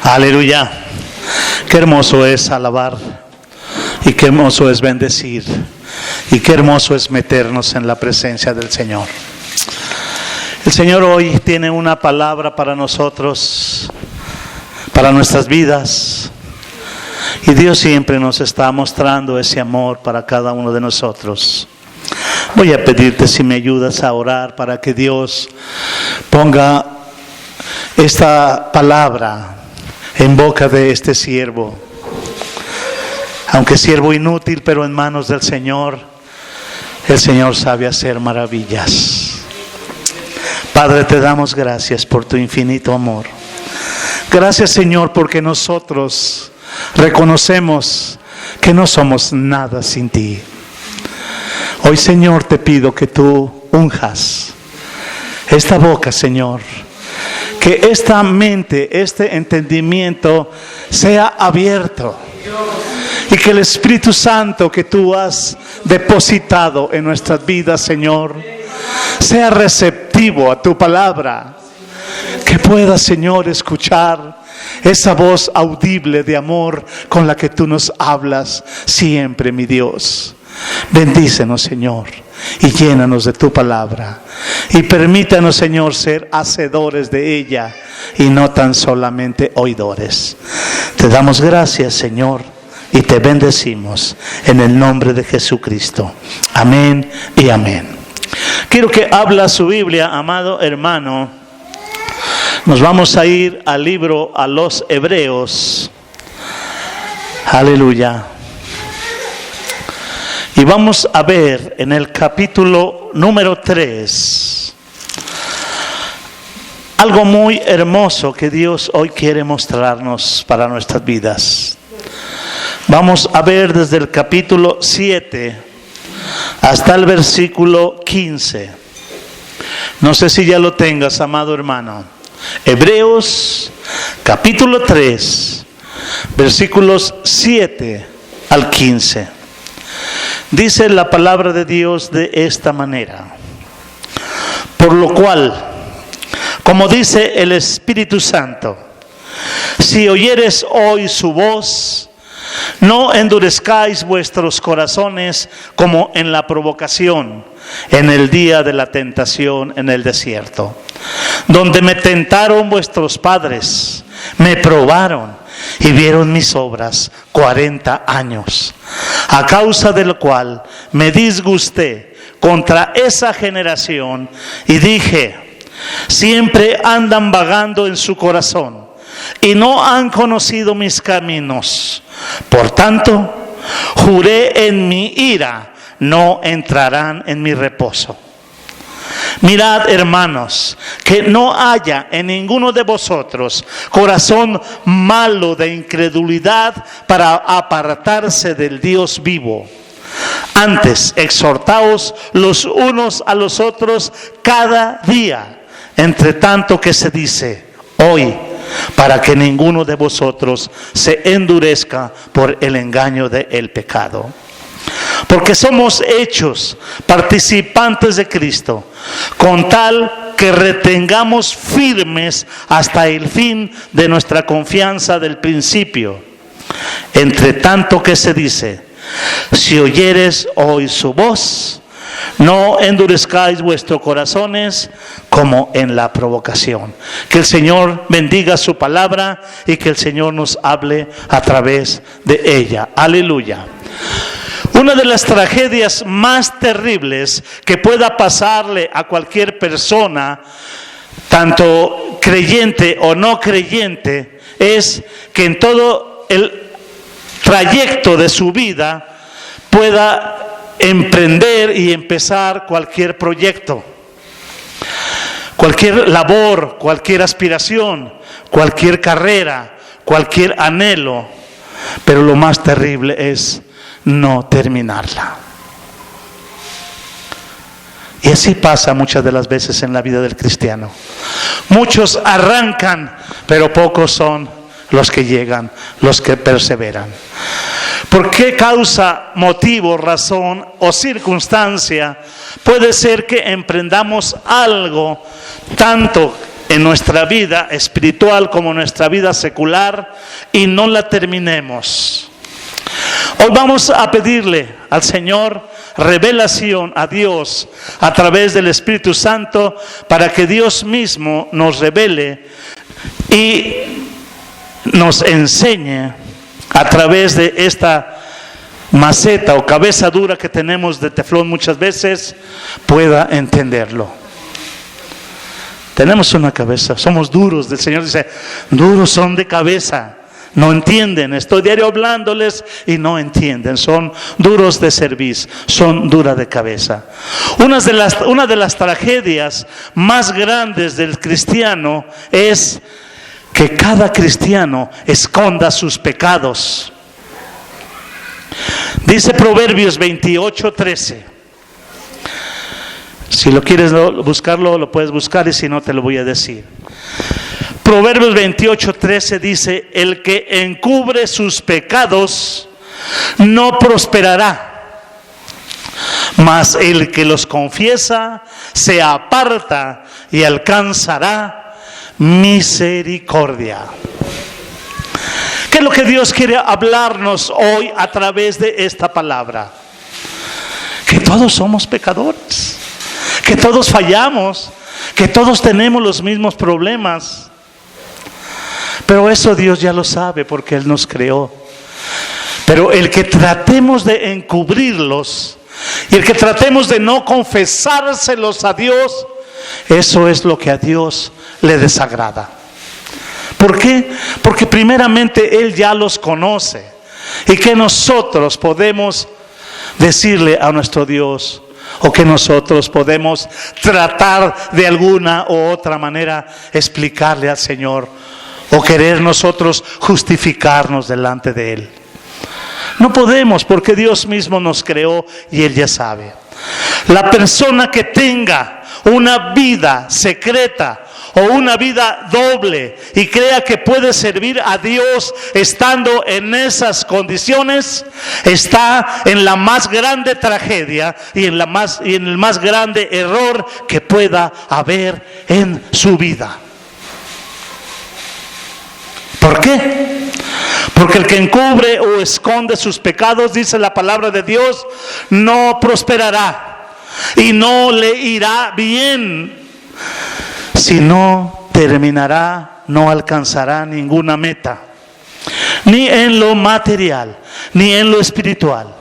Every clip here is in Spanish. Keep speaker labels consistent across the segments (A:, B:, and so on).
A: Aleluya. Qué hermoso es alabar y qué hermoso es bendecir y qué hermoso es meternos en la presencia del Señor. El Señor hoy tiene una palabra para nosotros, para nuestras vidas, y Dios siempre nos está mostrando ese amor para cada uno de nosotros. Voy a pedirte si me ayudas a orar para que Dios ponga esta palabra en boca de este siervo. Aunque siervo inútil, pero en manos del Señor, el Señor sabe hacer maravillas. Padre, te damos gracias por tu infinito amor. Gracias, Señor, porque nosotros reconocemos que no somos nada sin ti. Hoy, Señor, te pido que tú unjas esta boca, Señor. Que esta mente, este entendimiento sea abierto. Y que el Espíritu Santo que tú has depositado en nuestras vidas, Señor, sea receptivo a tu palabra. Que pueda, Señor, escuchar esa voz audible de amor con la que tú nos hablas siempre, mi Dios. Bendícenos, Señor, y llénanos de tu palabra. Y permítanos, Señor, ser hacedores de ella y no tan solamente oidores. Te damos gracias, Señor, y te bendecimos en el nombre de Jesucristo. Amén y amén. Quiero que abra su Biblia, amado hermano. Nos vamos a ir al libro a los Hebreos. Aleluya. Y vamos a ver en el capítulo número 3 algo muy hermoso que Dios hoy quiere mostrarnos para nuestras vidas. Vamos a ver desde el capítulo 7 hasta el versículo 15. No sé si ya lo tengas, amado hermano. Hebreos capítulo 3, versículos 7 al 15. Dice la palabra de Dios de esta manera: por lo cual, como dice el Espíritu Santo, si oyeres hoy su voz, no endurezcáis vuestros corazones como en la provocación, en el día de la tentación en el desierto, donde me tentaron vuestros padres, me probaron y vieron mis obras 40 años, a causa de lo cual me disgusté contra esa generación y dije: siempre andan vagando en su corazón y no han conocido mis caminos. Por tanto, juré en mi ira, no entrarán en mi reposo. Mirad, hermanos, que no haya en ninguno de vosotros corazón malo de incredulidad para apartarse del Dios vivo. Antes, exhortaos los unos a los otros cada día, entre tanto que se dice hoy, para que ninguno de vosotros se endurezca por el engaño del pecado. Porque somos hechos participantes de Cristo, con tal que retengamos firmes hasta el fin de nuestra confianza del principio. Entre tanto que se dice: si oyeres hoy su voz, no endurezcáis vuestros corazones como en la provocación. Que el Señor bendiga su palabra y que el Señor nos hable a través de ella. Aleluya. Una de las tragedias más terribles que pueda pasarle a cualquier persona, tanto creyente o no creyente, es que en todo el trayecto de su vida pueda emprender y empezar cualquier proyecto, cualquier labor, cualquier aspiración, cualquier carrera, cualquier anhelo, pero lo más terrible es no terminarla. Y así pasa muchas de las veces en la vida del cristiano. Muchos arrancan, pero pocos son los que llegan, los que perseveran. ¿Por qué causa, motivo, razón o circunstancia puede ser que emprendamos algo tanto en nuestra vida espiritual como en nuestra vida secular y no la terminemos. Hoy vamos a pedirle al Señor revelación a Dios a través del Espíritu Santo, para que Dios mismo nos revele y nos enseñe a través de esta maceta o cabeza dura que tenemos de teflón muchas veces, pueda entenderlo. Tenemos una cabeza, somos duros. El Señor dice, duros son de cabeza, no entienden. Estoy diario hablándoles y no entienden. Son duros de cerviz, son duras de cabeza. Una de las tragedias más grandes del cristiano es que cada cristiano esconda sus pecados. Dice Proverbios 28:13. Si lo quieres buscarlo, lo puedes buscar, y si no te lo voy a decir. Proverbios 28:13 dice: el que encubre sus pecados no prosperará, mas el que los confiesa se aparta y alcanzará misericordia. ¿Qué es lo que Dios quiere hablarnos hoy a través de esta palabra? Que todos somos pecadores, que todos fallamos, que todos tenemos los mismos problemas. Pero eso Dios ya lo sabe, porque Él nos creó. Pero el que tratemos de encubrirlos y el que tratemos de no confesárselos a Dios, eso es lo que a Dios le desagrada. ¿Por qué? Porque primeramente Él ya los conoce, y que nosotros podemos decirle a nuestro Dios, o que nosotros podemos tratar de alguna u otra manera explicarle al Señor, o querer nosotros justificarnos delante de Él. No podemos, porque Dios mismo nos creó y Él ya sabe. La persona que tenga una vida secreta o una vida doble y crea que puede servir a Dios estando en esas condiciones, está en la más grande tragedia y en el más grande error que pueda haber en su vida. ¿Por qué? Porque el que encubre o esconde sus pecados, dice la palabra de Dios, no prosperará y no le irá bien, sino terminará, no alcanzará ninguna meta, ni en lo material, ni en lo espiritual.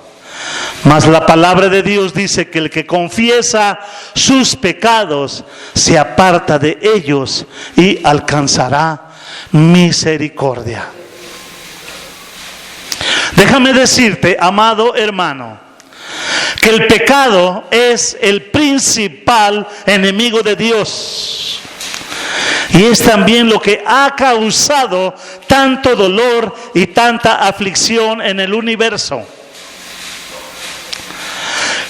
A: Mas la palabra de Dios dice que el que confiesa sus pecados se aparta de ellos y alcanzará misericordia. Déjame decirte, amado hermano, que el pecado es el principal enemigo de Dios, y es también lo que ha causado tanto dolor y tanta aflicción en el universo.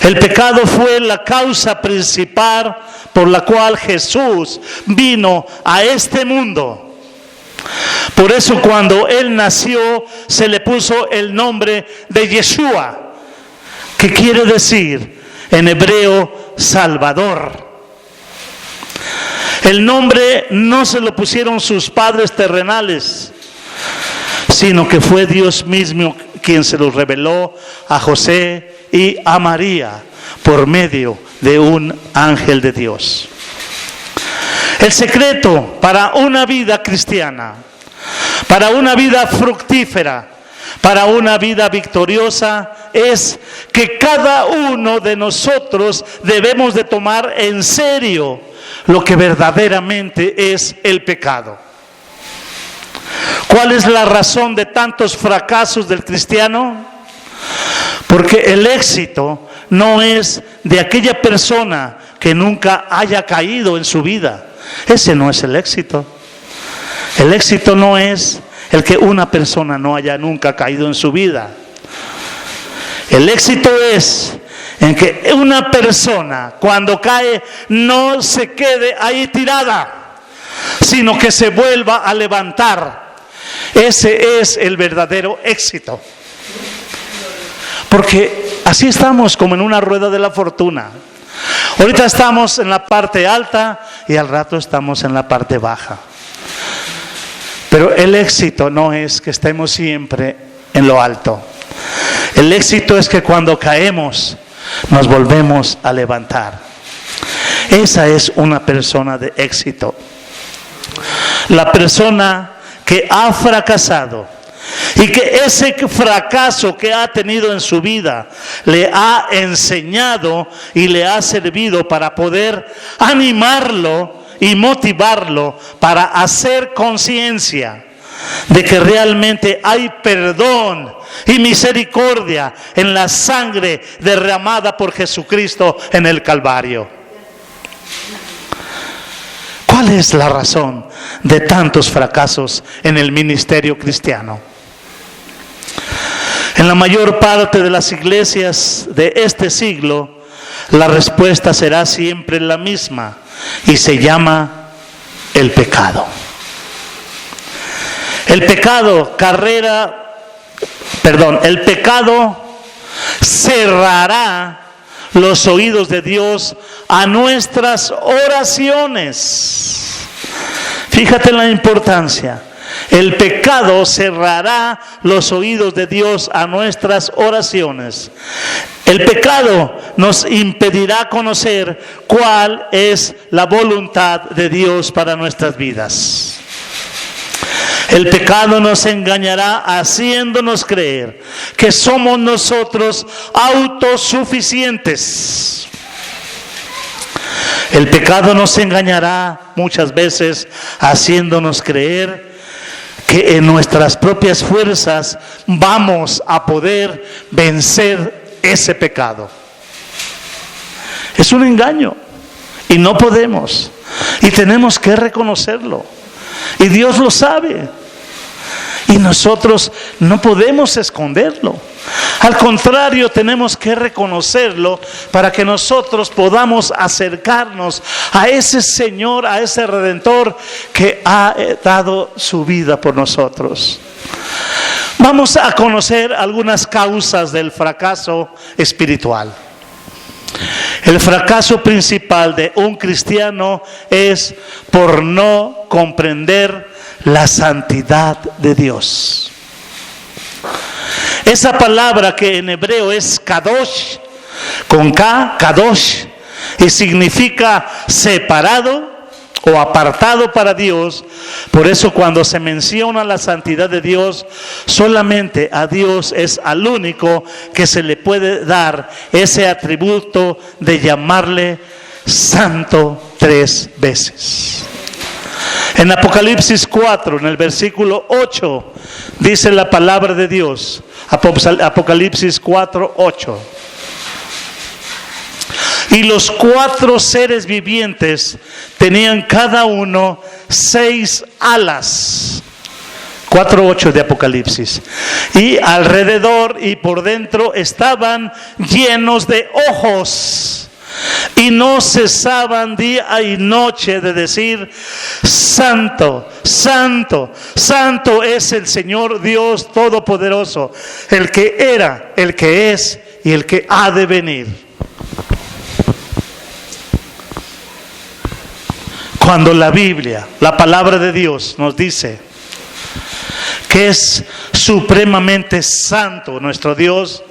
A: El pecado fue la causa principal por la cual Jesús vino a este mundo. Por eso cuando Él nació se le puso el nombre de Yeshua, que quiere decir en hebreo Salvador. El nombre no se lo pusieron sus padres terrenales, sino que fue Dios mismo quien se lo reveló a José y a María por medio de un ángel de Dios. El secreto para una vida cristiana, para una vida fructífera, para una vida victoriosa, es que cada uno de nosotros debemos de tomar en serio lo que verdaderamente es el pecado. ¿Cuál es la razón de tantos fracasos del cristiano? Porque el éxito no es de aquella persona que nunca haya caído en su vida. Ese no es el éxito. El éxito no es el que una persona no haya nunca caído en su vida. El éxito es en que una persona cuando cae no se quede ahí tirada, sino que se vuelva a levantar. Ese es el verdadero éxito. Porque así estamos como en una rueda de la fortuna. Ahorita estamos en la parte alta y al rato estamos en la parte baja. Pero el éxito no es que estemos siempre en lo alto. El éxito es que cuando caemos nos volvemos a levantar. Esa es una persona de éxito. La persona que ha fracasado y que ese fracaso que ha tenido en su vida le ha enseñado y le ha servido para poder animarlo y motivarlo para hacer conciencia de que realmente hay perdón y misericordia en la sangre derramada por Jesucristo en el Calvario. ¿Cuál es la razón de tantos fracasos en el ministerio cristiano? En la mayor parte de las iglesias de este siglo, la respuesta será siempre la misma y se llama el pecado. El pecado cerrará los oídos de Dios a nuestras oraciones. Fíjate en la importancia. El pecado cerrará los oídos de Dios a nuestras oraciones. El pecado nos impedirá conocer cuál es la voluntad de Dios para nuestras vidas. El pecado nos engañará haciéndonos creer que somos nosotros autosuficientes. El pecado nos engañará muchas veces haciéndonos creer que en nuestras propias fuerzas vamos a poder vencer ese pecado. Es un engaño y no podemos, y tenemos que reconocerlo, y Dios lo sabe, y nosotros no podemos esconderlo. Al contrario, tenemos que reconocerlo para que nosotros podamos acercarnos a ese Señor, a ese Redentor que ha dado su vida por nosotros. Vamos a conocer algunas causas del fracaso espiritual. El fracaso principal de un cristiano es por no comprender la santidad de Dios. Esa palabra que en hebreo es kadosh, con K, kadosh, y significa separado o apartado para Dios. Por eso cuando se menciona la santidad de Dios, solamente a Dios es al único que se le puede dar ese atributo de llamarle santo 3 veces. En Apocalipsis 4, en el versículo 8, dice la palabra de Dios. Apocalipsis 4, 8. Y los 4 seres vivientes tenían cada uno 6 alas. 4:8 de Apocalipsis. Y alrededor y por dentro estaban llenos de ojos. Y no cesaban día y noche de decir: Santo, Santo, Santo es el Señor Dios Todopoderoso, el que era, el que es y el que ha de venir. Cuando la Biblia, la palabra de Dios, nos dice que es supremamente santo nuestro Dios,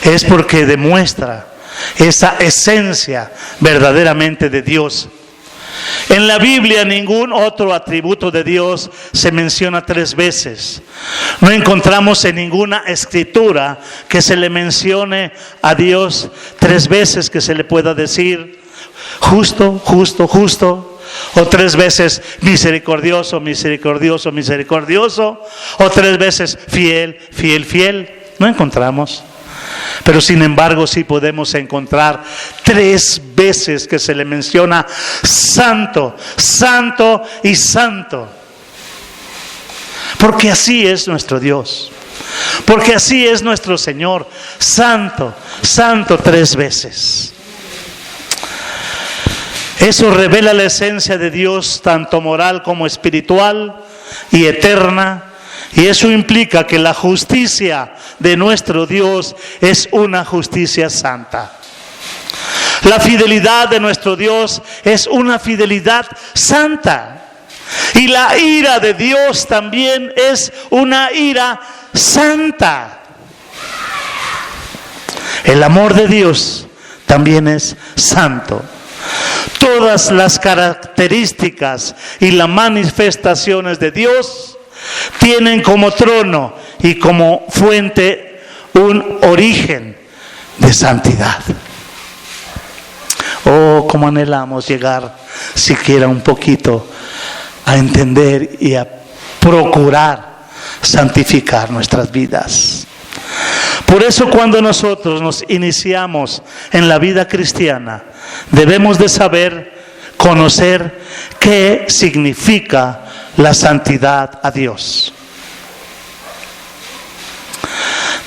A: es porque demuestra esa esencia verdaderamente de Dios. En la Biblia ningún otro atributo de Dios se menciona 3 veces. No encontramos en ninguna escritura que se le mencione a Dios 3 veces, que se le pueda decir justo, justo, justo. O 3 veces misericordioso, misericordioso, misericordioso. O 3 veces fiel, fiel, fiel. No encontramos. Pero sin embargo sí podemos encontrar 3 veces que se le menciona santo, santo y santo. Porque así es nuestro Dios. Porque así es nuestro Señor. Santo, santo 3 veces. Eso revela la esencia de Dios, tanto moral como espiritual y eterna. Y eso implica que la justicia de nuestro Dios es una justicia santa. La fidelidad de nuestro Dios es una fidelidad santa. Y la ira de Dios también es una ira santa. El amor de Dios también es santo. Todas las características y las manifestaciones de Dios tienen como trono y como fuente un origen de santidad. Oh, cómo anhelamos llegar siquiera un poquito a entender y a procurar santificar nuestras vidas. Por eso cuando nosotros nos iniciamos en la vida cristiana, debemos de saber, conocer qué significa la santidad a Dios.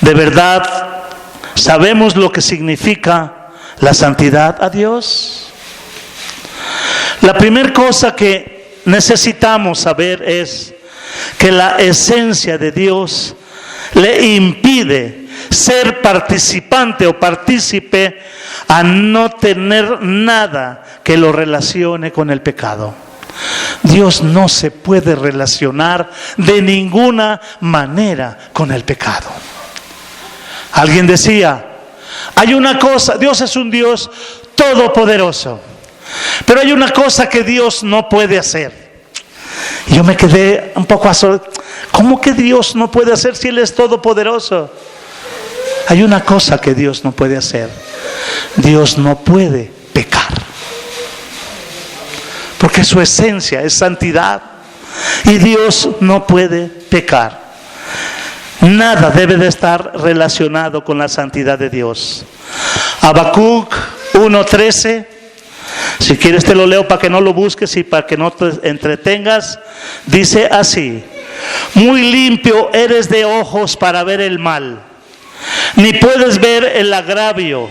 A: ¿De verdad sabemos lo que significa la santidad a Dios? La primera cosa que necesitamos saber es que la esencia de Dios le impide ser participante o partícipe a no tener nada que lo relacione con el pecado. Dios no se puede relacionar de ninguna manera con el pecado. Alguien decía, hay una cosa, Dios es un Dios todopoderoso, pero hay una cosa que Dios no puede hacer. Y yo me quedé un poco asombrado. ¿Cómo que Dios no puede hacer si Él es todopoderoso? Hay una cosa que Dios no puede hacer. Dios no puede pecar. Porque su esencia es santidad. Y Dios no puede pecar. Nada debe de estar relacionado con la santidad de Dios. Habacuc 1:13. Si quieres te lo leo para que no lo busques y para que no te entretengas. Dice así: muy limpio eres de ojos para ver el mal, ni puedes ver el agravio.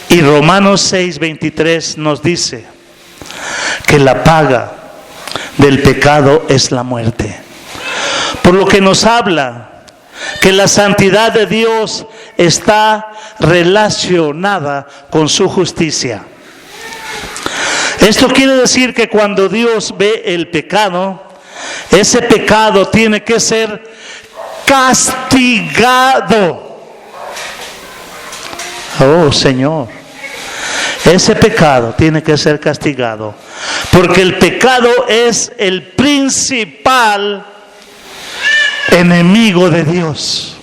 A: Y Romanos 6:23 nos dice que la paga del pecado es la muerte. Por lo que nos habla que la santidad de Dios está relacionada con su justicia. Esto quiere decir que cuando Dios ve el pecado, ese pecado tiene que ser castigado. Oh Señor, ese pecado tiene que ser castigado, porque el pecado es el principal enemigo de Dios.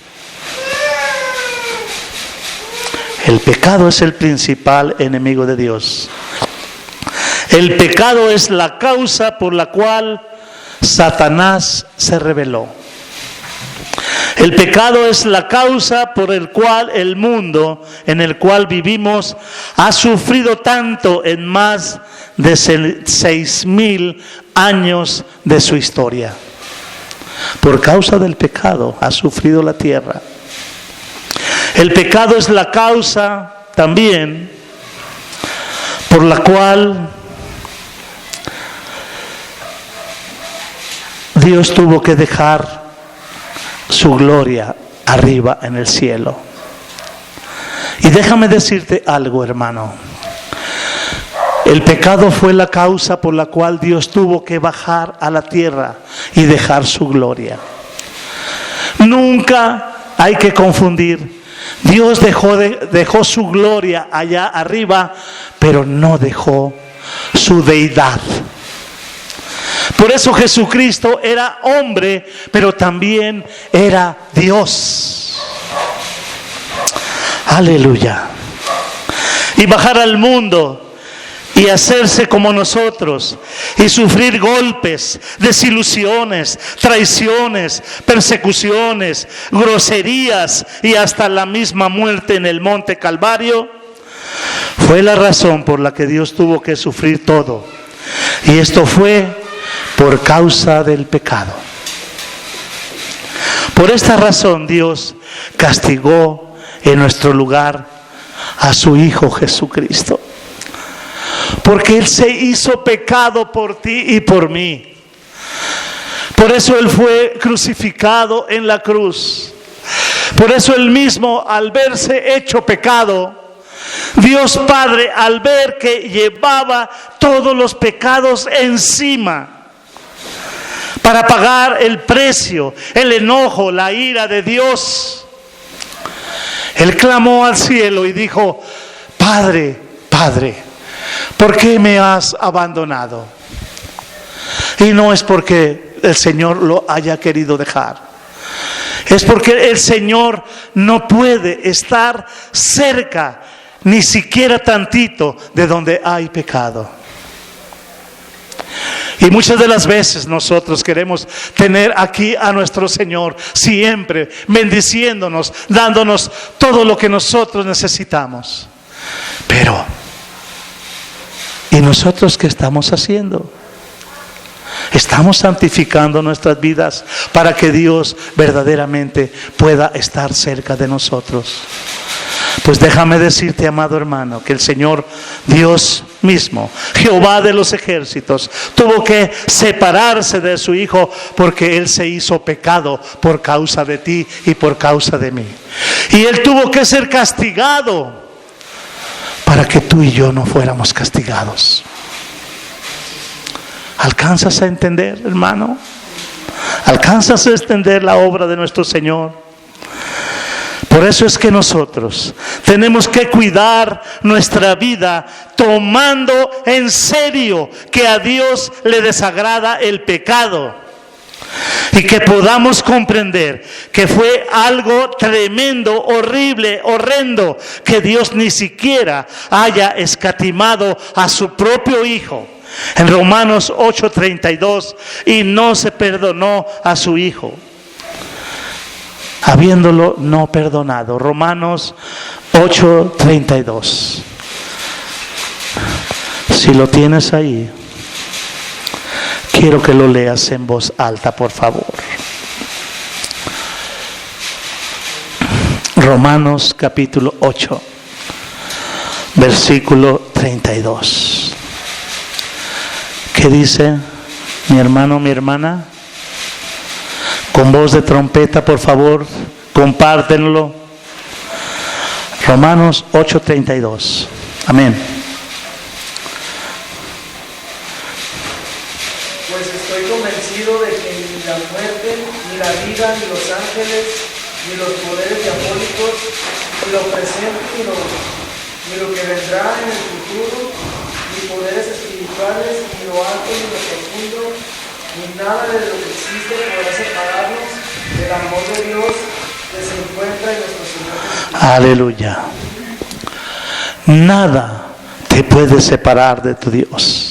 A: El pecado es el principal enemigo de Dios. El pecado es la causa por la cual Satanás se rebeló. El pecado es la causa por el cual el mundo en el cual vivimos ha sufrido tanto en más de 6,000 años de su historia. Por causa del pecado ha sufrido la tierra. El pecado es la causa también por la cual Dios tuvo que dejar su gloria arriba en el cielo. Y déjame decirte algo, hermano. El pecado fue la causa por la cual Dios tuvo que bajar a la tierra y dejar su gloria. Nunca hay que confundir. Dios dejó su gloria allá arriba, pero no dejó su deidad. Por eso Jesucristo era hombre, pero también era Dios. Aleluya. Y bajar al mundo y hacerse como nosotros y sufrir golpes, desilusiones, traiciones, persecuciones, groserías y hasta la misma muerte en el monte Calvario, fue la razón por la que Dios tuvo que sufrir todo. Y esto fue por causa del pecado. Por esta razón Dios castigó en nuestro lugar a su Hijo Jesucristo. Porque Él se hizo pecado por ti y por mí. Por eso Él fue crucificado en la cruz. Por eso Él mismo, al verse hecho pecado, Dios Padre, al ver que llevaba todos los pecados encima, para pagar el precio, el enojo, la ira de Dios, Él clamó al cielo y dijo: Padre, Padre, ¿por qué me has abandonado? Y no es porque el Señor lo haya querido dejar, es porque el Señor no puede estar cerca, ni siquiera tantito, de donde hay pecado. Y muchas de las veces nosotros queremos tener aquí a nuestro Señor siempre bendiciéndonos, dándonos todo lo que nosotros necesitamos. Pero, ¿y nosotros qué estamos haciendo? Estamos santificando nuestras vidas para que Dios verdaderamente pueda estar cerca de nosotros. Pues déjame decirte, amado hermano, que el Señor Dios mismo, Jehová de los ejércitos, tuvo que separarse de su Hijo porque Él se hizo pecado por causa de ti y por causa de mí. Y Él tuvo que ser castigado para que tú y yo no fuéramos castigados. ¿Alcanzas a entender, hermano? ¿Alcanzas a entender la obra de nuestro Señor? Por eso es que nosotros tenemos que cuidar nuestra vida tomando en serio que a Dios le desagrada el pecado. Y que podamos comprender que fue algo tremendo, horrible, horrendo, que Dios ni siquiera haya escatimado a su propio Hijo. En Romanos 8:32, y no se perdonó a su Hijo, habiéndolo no perdonado. Romanos 8:32. Si lo tienes ahí, quiero que lo leas en voz alta, por favor. Romanos capítulo 8, versículo 32. ¿Qué dice mi hermano, mi hermana? Con voz de trompeta, por favor, compártenlo. Romanos 8:32. Amén.
B: Pues estoy convencido de que ni la muerte, ni la vida, ni los ángeles, ni los poderes diabólicos, ni lo presente, ni lo que vendrá en el futuro, ni poderes espirituales, ni lo alto, ni lo profundo, ni nada de lo que existe podrá separarnos del amor de Dios que se encuentra en nuestro Señor Jesucristo.
A: Aleluya. Nada te puede separar de tu Dios.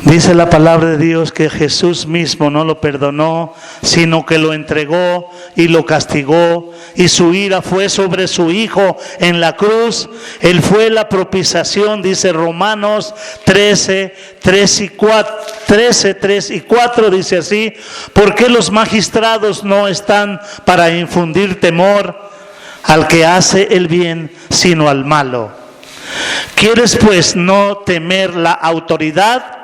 A: Dice la palabra de Dios que Jesús mismo no lo perdonó, sino que lo entregó y lo castigó, y su ira fue sobre su Hijo en la cruz. Él fue la propiciación, dice Romanos 3 y 4, dice así: porque los magistrados no están para infundir temor al que hace el bien, sino al malo. ¿Quieres pues no temer la autoridad?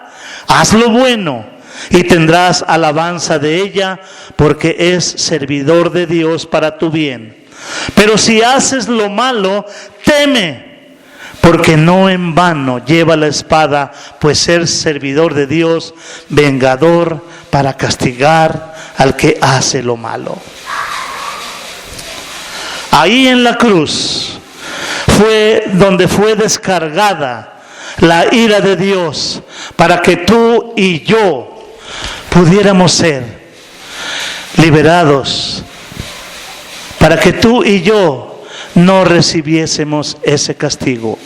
A: Haz lo bueno y tendrás alabanza de ella, porque es servidor de Dios para tu bien. Pero si haces lo malo, teme, porque no en vano lleva la espada, pues ser servidor de Dios, vengador para castigar al que hace lo malo. Ahí en la cruz fue donde fue descargada la ira de Dios para que tú y yo pudiéramos ser liberados, para que tú y yo no recibiésemos ese castigo.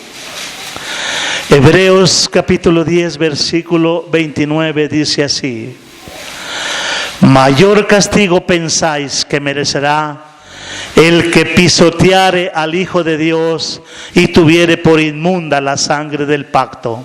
A: Hebreos capítulo 10 versículo 29 dice así: mayor castigo pensáis que merecerá el que pisoteare al Hijo de Dios y tuviere por inmunda la sangre del pacto,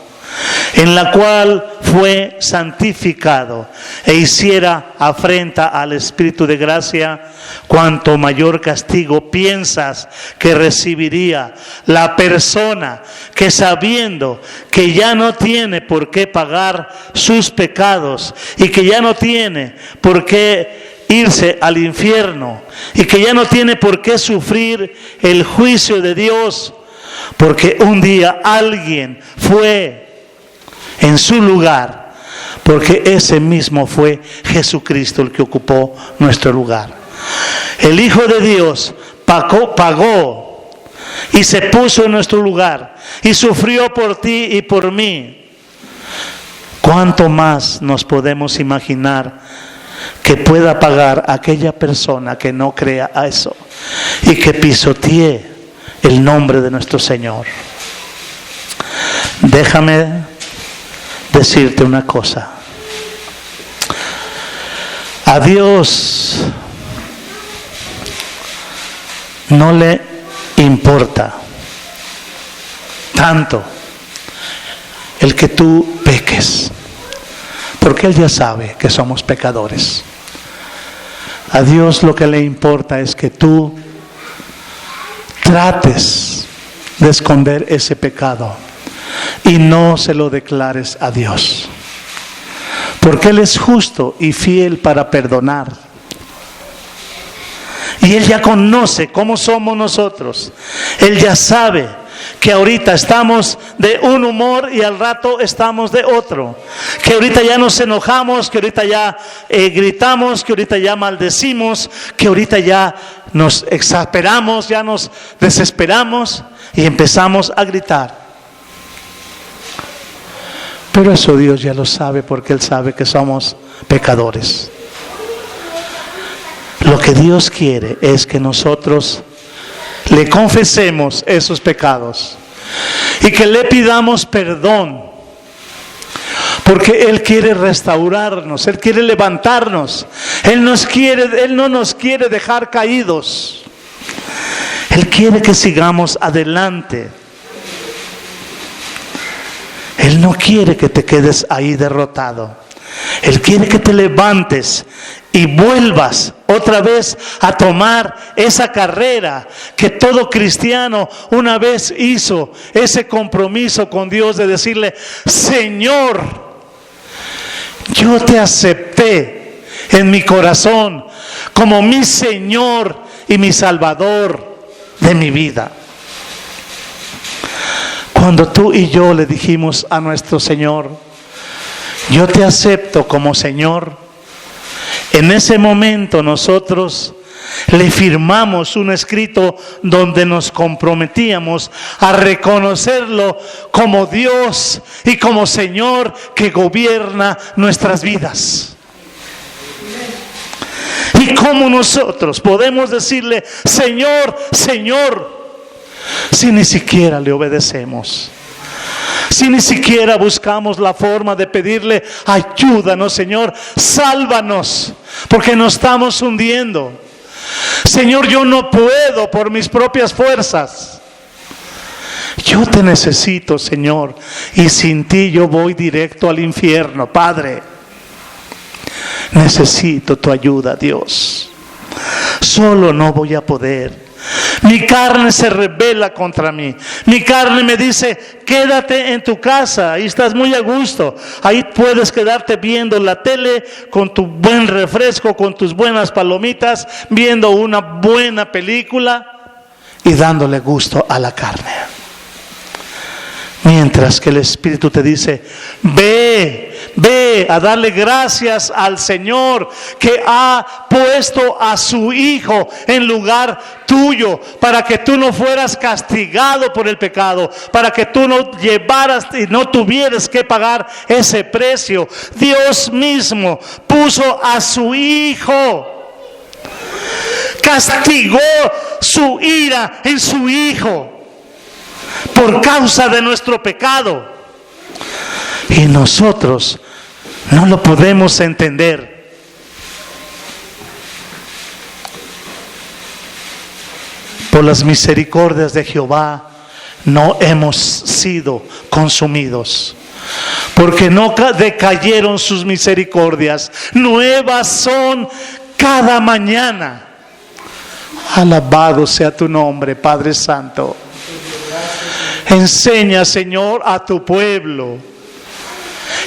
A: en la cual fue santificado, e hiciera afrenta al Espíritu de gracia. Cuanto mayor castigo piensas que recibiría la persona que, sabiendo que ya no tiene por qué pagar sus pecados y que ya no tiene por qué irse al infierno y que ya no tiene por qué sufrir el juicio de Dios, porque un día alguien fue en su lugar, porque ese mismo fue Jesucristo el que ocupó nuestro lugar. El Hijo de Dios pagó y se puso en nuestro lugar y sufrió por ti y por mí. ¿Cuánto más nos podemos imaginar que pueda pagar aquella persona que no crea a eso y que pisotee el nombre de nuestro Señor? Déjame decirte una cosa. A Dios no le importa tanto el que tú peques, porque Él ya sabe que somos pecadores. A Dios lo que le importa es que tú trates de esconder ese pecado y no se lo declares a Dios, porque Él es justo y fiel para perdonar. Y Él ya conoce cómo somos nosotros. Él ya sabe que ahorita estamos de un humor y al rato estamos de otro. Que ahorita ya nos enojamos, que ahorita ya gritamos, que ahorita ya maldecimos, que ahorita ya nos exasperamos, ya nos desesperamos y empezamos a gritar. Pero eso Dios ya lo sabe, porque Él sabe que somos pecadores. Lo que Dios quiere es que nosotros le confesemos esos pecados y que le pidamos perdón, porque Él quiere restaurarnos, Él quiere levantarnos, Él no nos quiere dejar caídos. Él quiere que sigamos adelante. Él no quiere que te quedes ahí derrotado. Él quiere que te levantes y vuelvas otra vez a tomar esa carrera que todo cristiano una vez hizo, ese compromiso con Dios de decirle: Señor, yo te acepté en mi corazón como mi Señor y mi Salvador de mi vida. Cuando tú y yo le dijimos a nuestro Señor: yo te acepto como Señor, en ese momento nosotros le firmamos un escrito donde nos comprometíamos a reconocerlo como Dios y como Señor que gobierna nuestras vidas. ¿Y cómo nosotros podemos decirle Señor, Señor, si ni siquiera le obedecemos? Si ni siquiera buscamos la forma de pedirle: ayúdanos, Señor, sálvanos, porque nos estamos hundiendo. Señor, yo no puedo por mis propias fuerzas. Yo te necesito, Señor, y sin ti yo voy directo al infierno, Padre. Necesito tu ayuda, Dios. Solo no voy a poder. Mi carne se rebela contra mí. Mi carne me dice: quédate en tu casa, ahí estás muy a gusto. Ahí puedes quedarte viendo la tele con tu buen refresco, con tus buenas palomitas, viendo una buena película y dándole gusto a la carne. Mientras que el Espíritu te dice: ve a darle gracias al Señor que ha puesto a su Hijo en lugar tuyo, para que tú no fueras castigado por el pecado, para que tú no llevaras y no tuvieras que pagar ese precio. Dios mismo puso a su Hijo, castigó su ira en su Hijo por causa de nuestro pecado, y nosotros no lo podemos entender. Por las misericordias de Jehová no hemos sido consumidos, porque no decayeron sus misericordias, nuevas son cada mañana. Alabado sea tu nombre, Padre Santo. Enseña, Señor, a tu pueblo.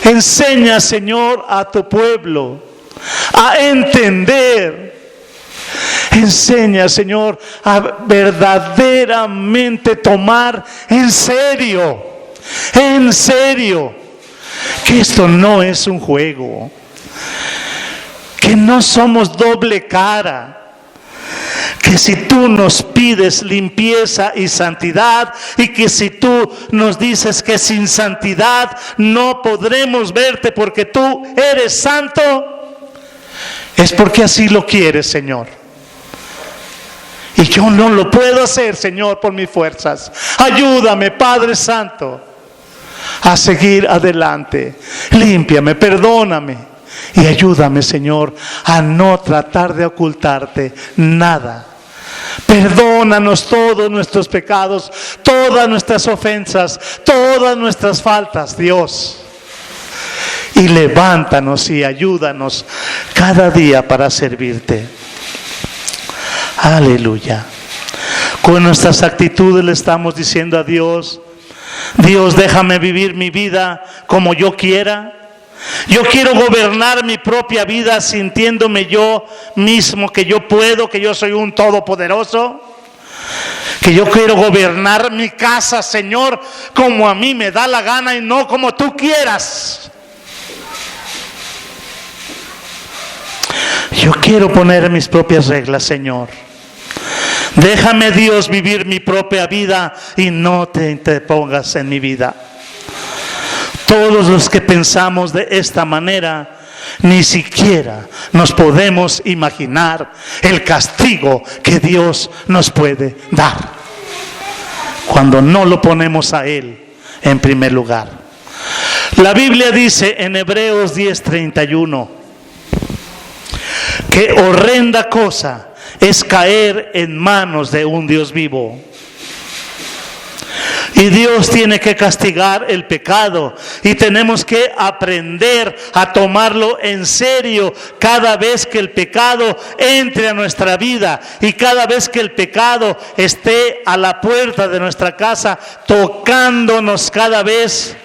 A: Enseña, Señor, a tu pueblo a entender. Enseña, Señor, a verdaderamente tomar en serio, que esto no es un juego, que no somos doble cara, que si tú nos pides limpieza y santidad, y que si tú nos dices que sin santidad no podremos verte porque tú eres santo, es porque así lo quieres, Señor. Y yo no lo puedo hacer, Señor, por mis fuerzas. Ayúdame, Padre Santo, a seguir adelante. Límpiame, perdóname y ayúdame, Señor, a no tratar de ocultarte nada. Perdónanos todos nuestros pecados, todas nuestras ofensas, todas nuestras faltas, Dios. Y levántanos y ayúdanos cada día para servirte. Aleluya. Con nuestras actitudes le estamos diciendo a Dios: Dios, déjame vivir mi vida como yo quiera. Yo quiero gobernar mi propia vida sintiéndome yo mismo que yo puedo, que yo soy un todopoderoso. Que yo quiero gobernar mi casa, Señor, como a mí me da la gana y no como tú quieras. Yo quiero poner mis propias reglas, Señor. Déjame, Dios, vivir mi propia vida y no te interpongas en mi vida. Todos los que pensamos de esta manera, ni siquiera nos podemos imaginar el castigo que Dios nos puede dar cuando no lo ponemos a Él en primer lugar. La Biblia dice en Hebreos 10:31 que horrenda cosa es caer en manos de un Dios vivo. Y Dios tiene que castigar el pecado y tenemos que aprender a tomarlo en serio cada vez que el pecado entre a nuestra vida y cada vez que el pecado esté a la puerta de nuestra casa, tocándonos cada vez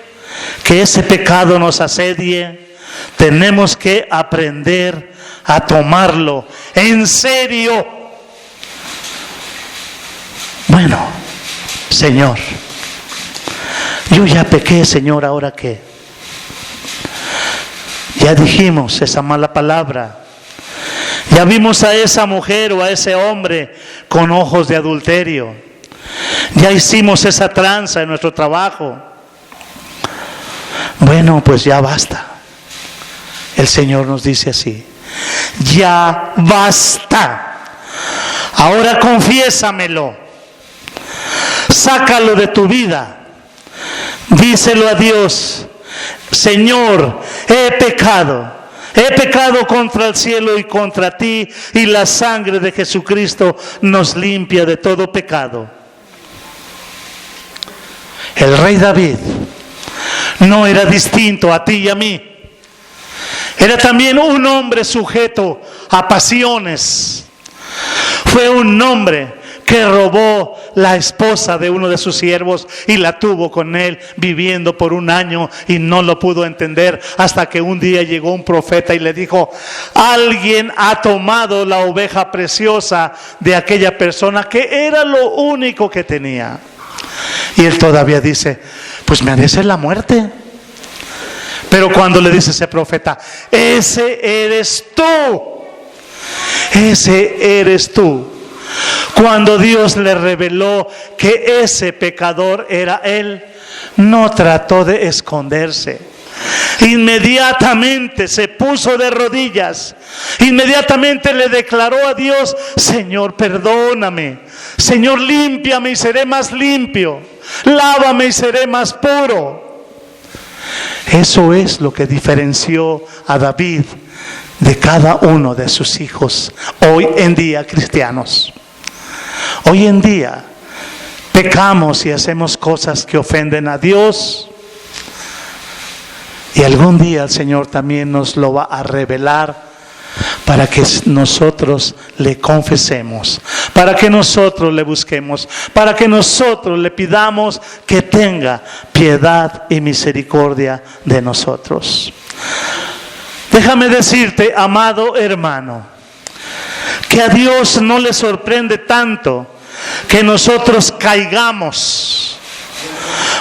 A: que ese pecado nos asedie. Tenemos que aprender a tomarlo en serio. Bueno, Señor, yo ya pequé, Señor, ¿ahora qué? Ya dijimos esa mala palabra. Ya vimos a esa mujer o a ese hombre con ojos de adulterio. Ya hicimos esa tranza en nuestro trabajo. Bueno, pues ya basta. El Señor nos dice así: ya basta. Ahora confiésamelo. Sácalo de tu vida. Díselo a Dios: Señor, he pecado contra el cielo y contra ti, y la sangre de Jesucristo nos limpia de todo pecado. El rey David no era distinto a ti y a mí. Era también un hombre sujeto a pasiones. Fue un hombre que robó la esposa de uno de sus siervos y la tuvo con él viviendo por 1 año y no lo pudo entender hasta que un día llegó un profeta y le dijo: alguien ha tomado la oveja preciosa de aquella persona que era lo único que tenía. Y él todavía dice: pues merece la muerte. Pero cuando le dice ese profeta: ese eres tú. Cuando Dios le reveló que ese pecador era él, no trató de esconderse. Inmediatamente se puso de rodillas. Inmediatamente le declaró a Dios: Señor, perdóname. Señor, límpiame y seré más limpio. Lávame y seré más puro. Eso es lo que diferenció a David de cada uno de sus hijos hoy en día cristianos. Hoy en día pecamos y hacemos cosas que ofenden a Dios, y algún día el Señor también nos lo va a revelar para que nosotros le confesemos, para que nosotros le busquemos, para que nosotros le pidamos que tenga piedad y misericordia de nosotros. Déjame decirte, amado hermano, que a Dios no le sorprende tanto que nosotros caigamos,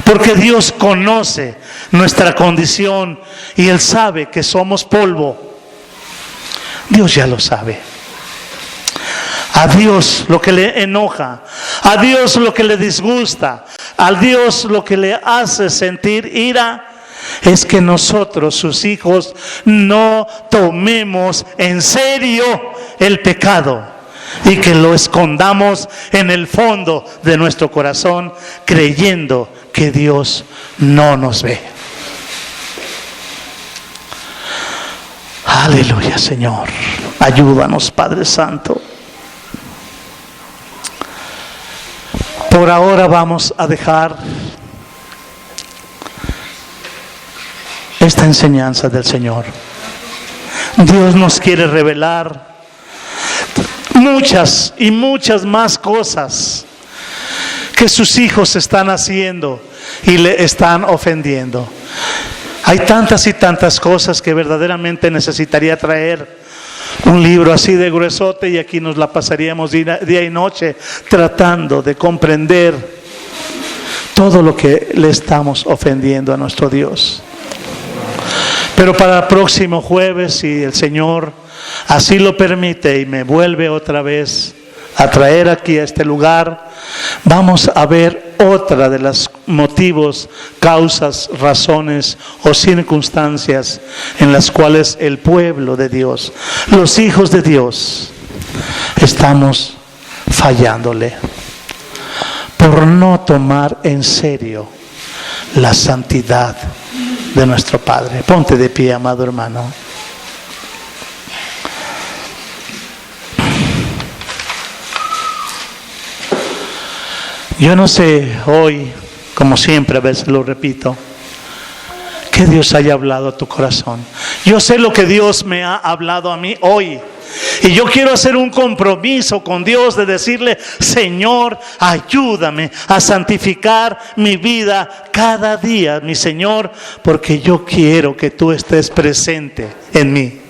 A: porque Dios conoce nuestra condición y Él sabe que somos polvo. Dios ya lo sabe. A Dios lo que le enoja, a Dios lo que le disgusta, a Dios lo que le hace sentir ira, es que nosotros, sus hijos, no tomemos en serio el pecado y que lo escondamos en el fondo de nuestro corazón, creyendo que Dios no nos ve. Aleluya, Señor. Ayúdanos, Padre Santo. Por ahora vamos a dejar esta enseñanza del Señor. Dios nos quiere revelar muchas y muchas más cosas que sus hijos están haciendo y le están ofendiendo. Hay tantas y tantas cosas que verdaderamente necesitaría traer un libro así de gruesote, y aquí nos la pasaríamos día y noche tratando de comprender todo lo que le estamos ofendiendo a nuestro Dios. Pero para el próximo jueves, si el Señor así lo permite y me vuelve otra vez a traer aquí a este lugar, vamos a ver otra de los motivos, causas, razones o circunstancias en las cuales el pueblo de Dios, los hijos de Dios, estamos fallándole por no tomar en serio la santidad de nuestro Padre. Ponte de pie, amado hermano. Yo no sé hoy, como siempre a veces lo repito, que Dios haya hablado a tu corazón. Yo sé lo que Dios me ha hablado a mí hoy. Y yo quiero hacer un compromiso con Dios de decirle: Señor, ayúdame a santificar mi vida cada día, mi Señor, porque yo quiero que tú estés presente en mí.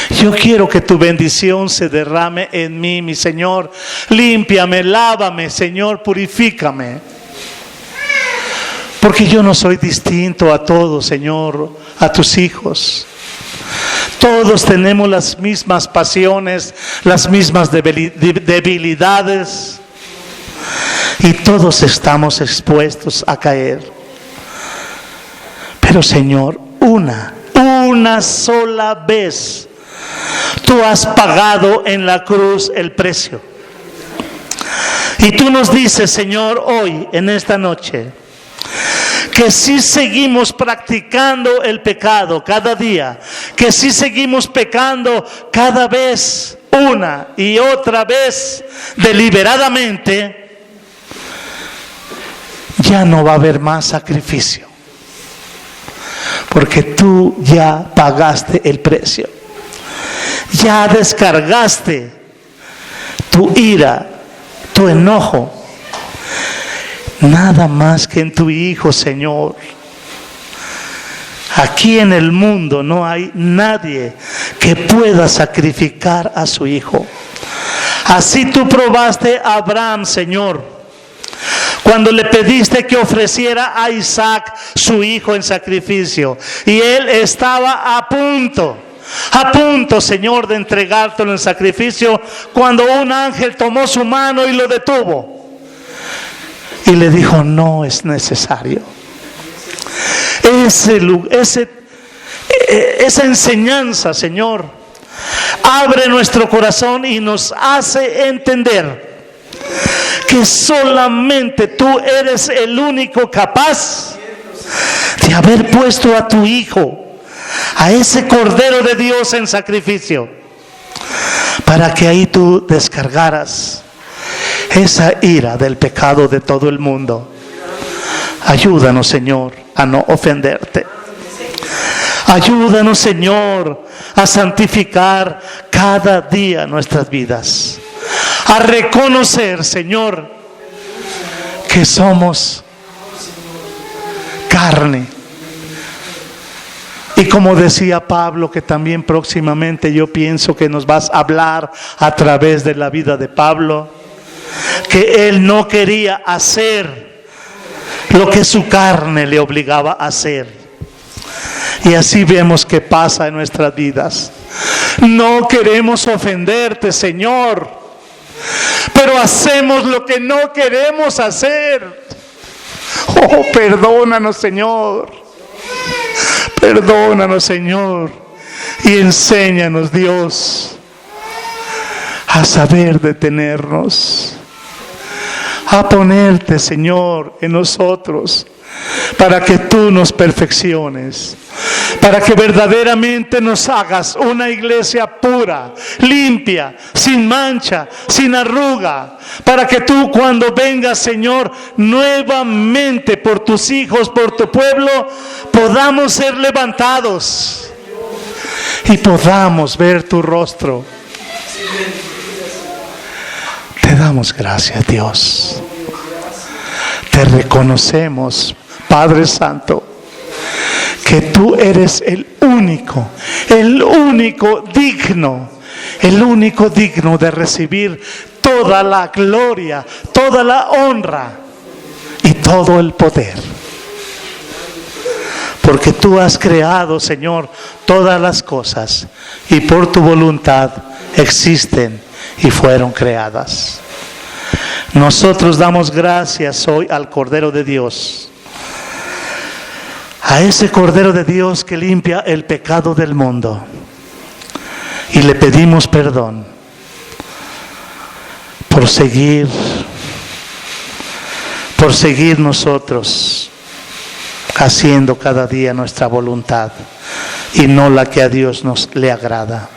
A: Yo quiero que tu bendición se derrame en mí, mi Señor. Límpiame, lávame, Señor, purifícame. Porque yo no soy distinto a todos, Señor, a tus hijos. Todos tenemos las mismas pasiones, las mismas debilidades, y todos estamos expuestos a caer. Pero, Señor, una sola vez tú has pagado en la cruz el precio. Y tú nos dices, Señor, hoy, en esta noche, que si seguimos practicando el pecado cada día, que si seguimos pecando cada vez, una y otra vez, deliberadamente, ya no va a haber más sacrificio, porque tú ya pagaste el precio, ya descargaste tu ira, tu enojo, nada más que en tu Hijo, Señor. Aquí en el mundo no hay nadie que pueda sacrificar a su Hijo. Así tú probaste a Abraham, Señor, cuando le pediste que ofreciera a Isaac, su hijo, en sacrificio, y él estaba a punto, Señor, de entregártelo en sacrificio, cuando un ángel tomó su mano y lo detuvo y le dijo: no es necesario. Esa enseñanza, Señor, abre nuestro corazón y nos hace entender que solamente tú eres el único capaz de haber puesto a tu Hijo, a ese Cordero de Dios, en sacrificio, para que ahí tú descargaras esa ira del pecado de todo el mundo. Ayúdanos, Señor, a no ofenderte. Ayúdanos, Señor, a santificar cada día nuestras vidas, a reconocer, Señor, que somos carne Y como decía Pablo, que también próximamente yo pienso que nos vas a hablar a través de la vida de Pablo, que él no quería hacer lo que su carne le obligaba a hacer. Y así vemos que pasa en nuestras vidas. No queremos ofenderte, Señor, pero hacemos lo que no queremos hacer. Oh, perdónanos, Señor. Perdónanos, Señor. Y enséñanos, Dios, a saber detenernos, a ponerte, Señor, en nosotros, para que tú nos perfecciones, para que verdaderamente nos hagas una iglesia pura, limpia, sin mancha, sin arruga, para que tú cuando vengas, Señor, nuevamente por tus hijos, por tu pueblo, podamos ser levantados y podamos ver tu rostro. Te damos gracias, Dios. Te reconocemos, Padre Santo, que tú eres el único digno de recibir toda la gloria, toda la honra y todo el poder. Porque tú has creado, Señor, todas las cosas y por tu voluntad existen y fueron creadas. Nosotros damos gracias hoy al Cordero de Dios, a ese Cordero de Dios que limpia el pecado del mundo, y le pedimos perdón por seguir nosotros haciendo cada día nuestra voluntad y no la que a Dios le agrada.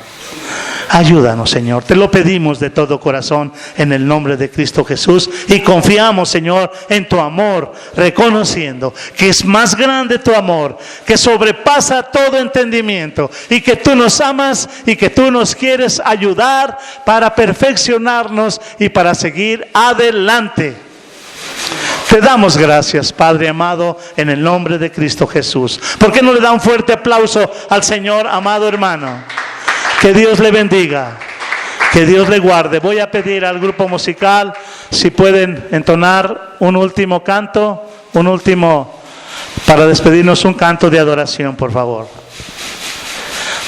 A: Ayúdanos, Señor, te lo pedimos de todo corazón en el nombre de Cristo Jesús, y confiamos, Señor, en tu amor, reconociendo que es más grande tu amor, que sobrepasa todo entendimiento, y que tú nos amas y que tú nos quieres ayudar para perfeccionarnos y para seguir adelante. Te damos gracias, Padre amado, en el nombre de Cristo Jesús. ¿Por qué no le da un fuerte aplauso al Señor, amado hermano? Que Dios le bendiga, que Dios le guarde. Voy a pedir al grupo musical si pueden entonar un último canto, para despedirnos, un canto de adoración, por favor.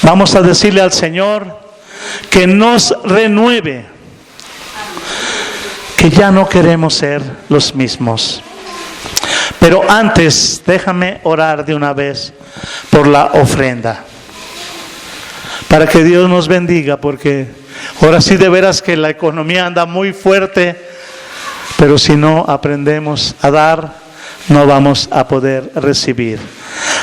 A: Vamos a decirle al Señor que nos renueve, que ya no queremos ser los mismos. Pero antes, déjame orar de una vez por la ofrenda, para que Dios nos bendiga, porque ahora sí de veras que la economía anda muy fuerte, pero si no aprendemos a dar, no vamos a poder recibir.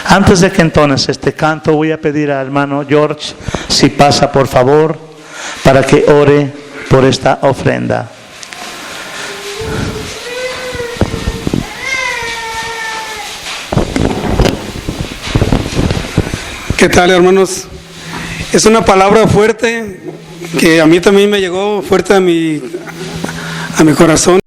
A: Antes de que entones este canto, voy a pedir al hermano George si pasa, por favor, para que ore por esta ofrenda.
C: ¿Qué tal, hermanos? Es una palabra fuerte que a mí también me llegó fuerte a mi corazón.